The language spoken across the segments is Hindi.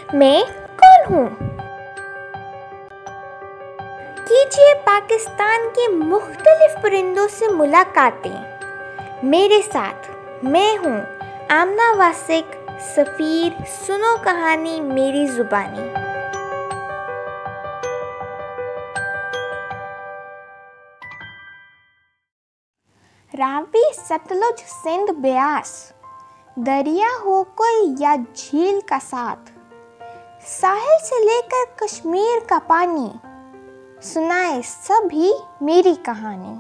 मैं कौन हूँ? कीजिए पाकिस्तान के मुख्तलिफ परिंदों से मुलाकातें मेरे साथ। मैं हूँ आमना वासिक सफ़ीर, सुनो कहानी मेरी ज़ुबानी। रावी सतलुज सिंध ब्यास, दरिया हो कोई या झील का साथ, साहिल से लेकर कश्मीर का पानी, सुनाए सभी मेरी कहानी।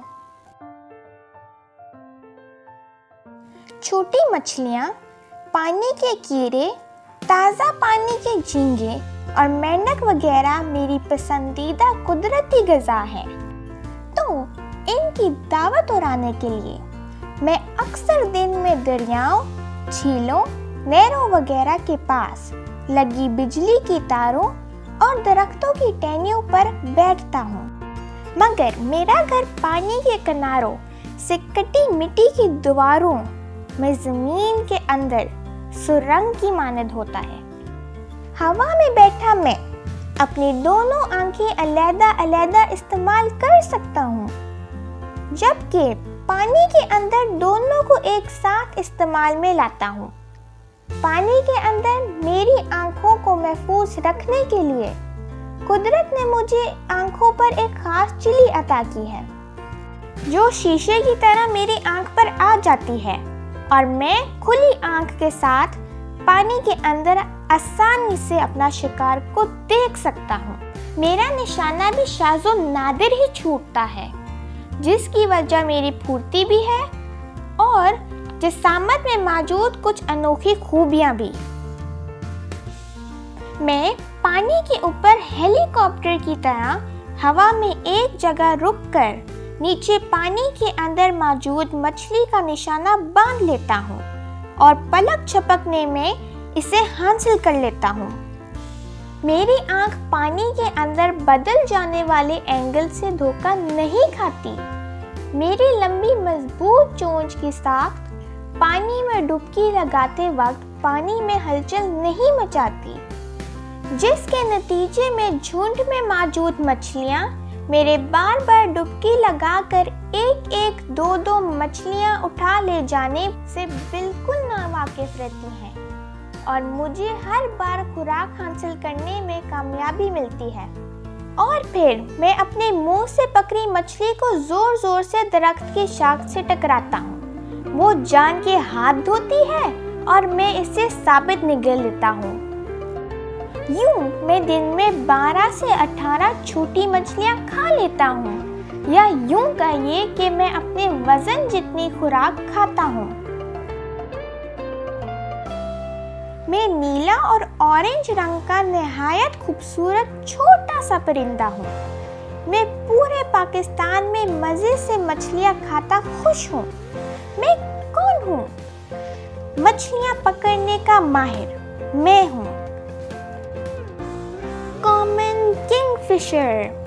छोटी मछलियाँ, पानी के कीड़े, ताज़ा पानी के झींगे और मेंढक वगैरह मेरी पसंदीदा कुदरती ग़िज़ा है। तो इनकी दावत उड़ाने के लिए मैं अक्सर दिन में दरियाओं, झीलों, नहरों वगैरह के पास लगी बिजली की तारों और दरख्तों की टहनियों पर बैठता हूँ। मगर मेरा घर पानी के किनारों से कटी मिट्टी की दीवारों में ज़मीन के अंदर सुरंग की मानद होता है। हवा में बैठा मैं अपनी दोनों आंखें अलग-अलग इस्तेमाल कर सकता हूँ, जबकि पानी के अंदर दोनों को एक साथ इस्तेमाल में लाता हूँ। पानी के अंदर मेरी आंखों को महफूज रखने के लिए कुदरत ने मुझे आंखों पर एक खास झिल्ली अता की है, जो शीशे की तरह मेरी आंख पर आ जाती है और मैं खुली आंख के साथ पानी के अंदर आसानी से अपना शिकार को देख सकता हूँ। मेरा निशाना भी शाज़ो नादिर ही छूटता है, जिसकी वजह मेरी फुर्ती भी है और जिस्मात में मौजूद कुछ अनोखी खूबियाँ भी। मैं पानी के ऊपर हेलीकॉप्टर की तरह हवा में एक जगह रुककर नीचे पानी के अंदर मौजूद मछली का निशाना बांध लेता हूँ और पलक झपकने में इसे हासिल कर लेता हूँ। मेरी आंख पानी के अंदर बदल जाने वाले एंगल से धोखा नहीं खाती। मेरी लंबी मजबूत चोंच की साख्त पानी में डुबकी लगाते वक्त पानी में हलचल नहीं मचाती, जिसके नतीजे में झुंड में मौजूद मछलियाँ मेरे बार बार डुबकी लगाकर एक एक दो दो मछलियाँ उठा ले जाने से बिल्कुल नावाकिफ रहती हैं और मुझे हर बार खुराक हासिल करने में कामयाबी मिलती है। और फिर मैं अपने मुंह से पकड़ी मछली को जोर जोर से दरख्त की शाख से टकराता हूँ। वो जान के हाथ धोती है और मैं इसे साबित निगल लेता हूँ। यूं मैं दिन में 12 से 18 छोटी मछलियाँ खा लेता हूँ, या यूं कहिए कि मैं अपने वजन जितनी खुराक खाता हूँ। मैं नीला और ऑरेंज रंग का निहायत खूबसूरत छोटा सा परिंदा हूँ। मैं पूरे पाकिस्तान में मज़े से मछलियाँ खाता खुश हूँ। मैं कौन हूँ? मछलियाँ पकड़ने का माहिर मैं हूँ, कॉमन किंगफिशर।